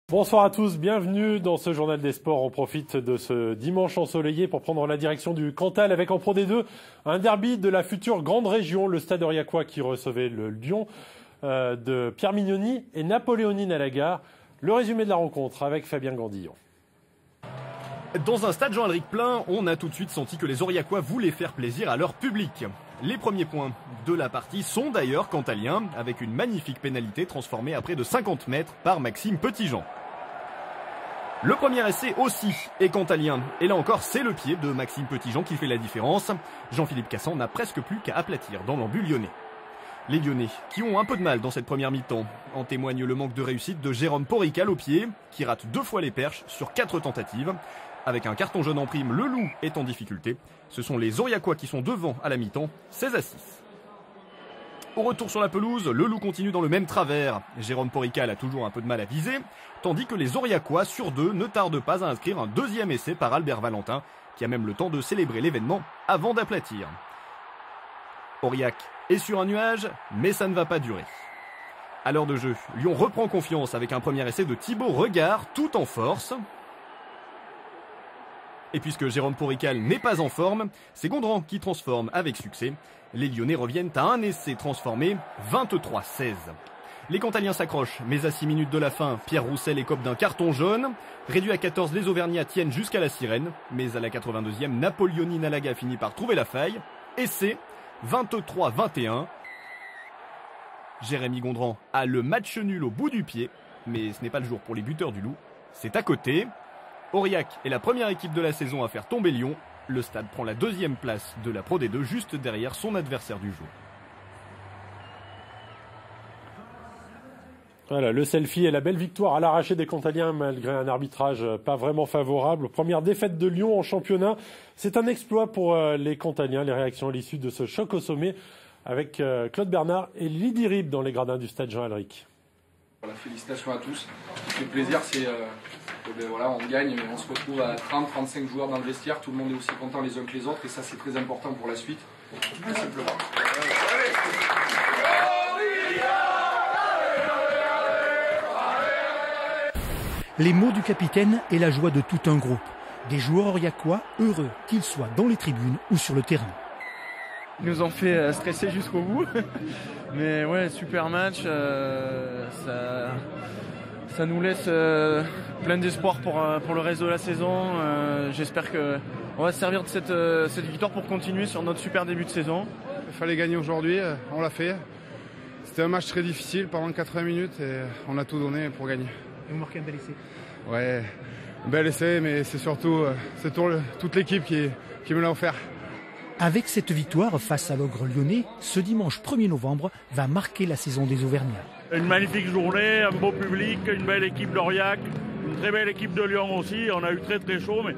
Bonsoir à tous, bienvenue dans ce journal des sports. On profite de ce dimanche ensoleillé pour prendre la direction du Cantal avec en Pro D2 un derby de la future grande région, le Stade Aurillacois qui recevait le Lyon de Pierre Mignoni et Napoléoni Nalaga. Le résumé de la rencontre avec Fabien Gandillon. Dans un stade Jean-Alric plein, on a tout de suite senti que les Aurillacois voulaient faire plaisir à leur public. Les premiers points de la partie sont d'ailleurs cantaliens, avec une magnifique pénalité transformée à près de 50 mètres par Maxime Petitjean. Le premier essai aussi est cantalien, et là encore c'est le pied de Maxime Petitjean qui fait la différence. Jean-Philippe Cassan n'a presque plus qu'à aplatir dans l'embut lyonnais. Les Lyonnais qui ont un peu de mal dans cette première mi-temps. En témoigne le manque de réussite de Jérôme Porrical au pied, qui rate 2 fois les perches sur 4 tentatives. Avec un carton jaune en prime, le Loup est en difficulté. Ce sont les Aurillacois qui sont devant à la mi-temps, 16-6. Au retour sur la pelouse, le Loup continue dans le même travers. Jérôme Porrical a toujours un peu de mal à viser, tandis que les Aurillacois, sur 2, ne tardent pas à inscrire un deuxième essai par Albert Valentin, qui a même le temps de célébrer l'événement avant d'aplatir. Aurillac est sur un nuage, mais ça ne va pas durer. À l'heure de jeu, Lyon reprend confiance avec un premier essai de Thibaut Regard, tout en force. Et puisque Jérôme Porrical n'est pas en forme, c'est Gondran qui transforme avec succès. Les Lyonnais reviennent à un essai transformé, 23-16. Les Cantaliens s'accrochent, mais à 6 minutes de la fin, Pierre Roussel écope d'un carton jaune. Réduit à 14, les Auvergnats tiennent jusqu'à la sirène. Mais à la 82e, Napoléoni Nalaga finit par trouver la faille. Essai, 23-21. Jérémy Gondran a le match nul au bout du pied. Mais ce n'est pas le jour pour les buteurs du Loup. C'est à côté. Aurillac est la première équipe de la saison à faire tomber Lyon. Le stade prend la 2e place de la Pro D2 juste derrière son adversaire du jour. Voilà, le selfie et la belle victoire à l'arraché des Cantaliens malgré un arbitrage pas vraiment favorable. Première défaite de Lyon en championnat. C'est un exploit pour les Cantaliens. Les réactions à l'issue de ce choc au sommet avec Claude Bernard et Lydie Rib dans les gradins du stade Jean-Alric. Voilà, félicitations à tous. Le plaisir, c'est voilà, on gagne, mais on se retrouve à 30-35 joueurs dans le vestiaire. Tout le monde est aussi content les uns que les autres et ça, c'est très important pour la suite. Tout simplement. Les mots du capitaine et la joie de tout un groupe. Des joueurs aurillacois heureux qu'ils soient dans les tribunes ou sur le terrain. Ils nous ont fait stresser jusqu'au bout. Mais ouais, super match. Ça nous laisse plein d'espoir pour le reste de la saison. J'espère qu'on va se servir de cette victoire pour continuer sur notre super début de saison. Il fallait gagner aujourd'hui, on l'a fait. C'était un match très difficile pendant 80 minutes et on a tout donné pour gagner. Et vous marquez un bel essai. Ouais, un bel essai, mais c'est surtout toute l'équipe qui me l'a offert. Avec cette victoire face à l'Ogre lyonnais, ce dimanche 1er novembre va marquer la saison des Auvergnats. Une magnifique journée, un beau public, une belle équipe d'Aurillac, une très belle équipe de Lyon aussi. On a eu très très chaud, mais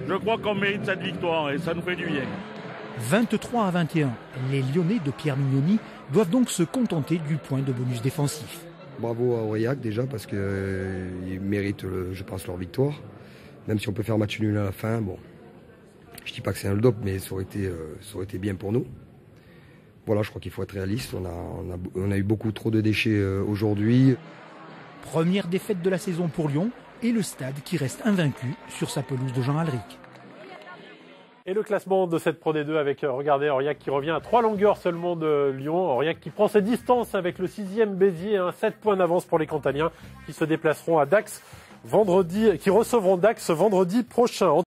je crois qu'on mérite cette victoire et ça nous fait du bien. 23-21, les Lyonnais de Pierre Mignoni doivent donc se contenter du point de bonus défensif. Bravo à Aurillac déjà parce qu'ils méritent, je pense, leur victoire. Même si on peut faire match nul à la fin, bon, je dis pas que c'est un hold-up, mais ça aurait été bien pour nous. Voilà, je crois qu'il faut être réaliste. On a eu beaucoup trop de déchets aujourd'hui. Première défaite de la saison pour Lyon et le stade qui reste invaincu sur sa pelouse de Jean-Alric. Et le classement de cette Pro D2 avec, regardez, Aurillac qui revient à 3 longueurs seulement de Lyon. Aurillac qui prend ses distances avec le 6e Béziers, 7 points d'avance pour les Cantaliens qui se déplaceront à Dax vendredi, qui recevront Dax vendredi prochain.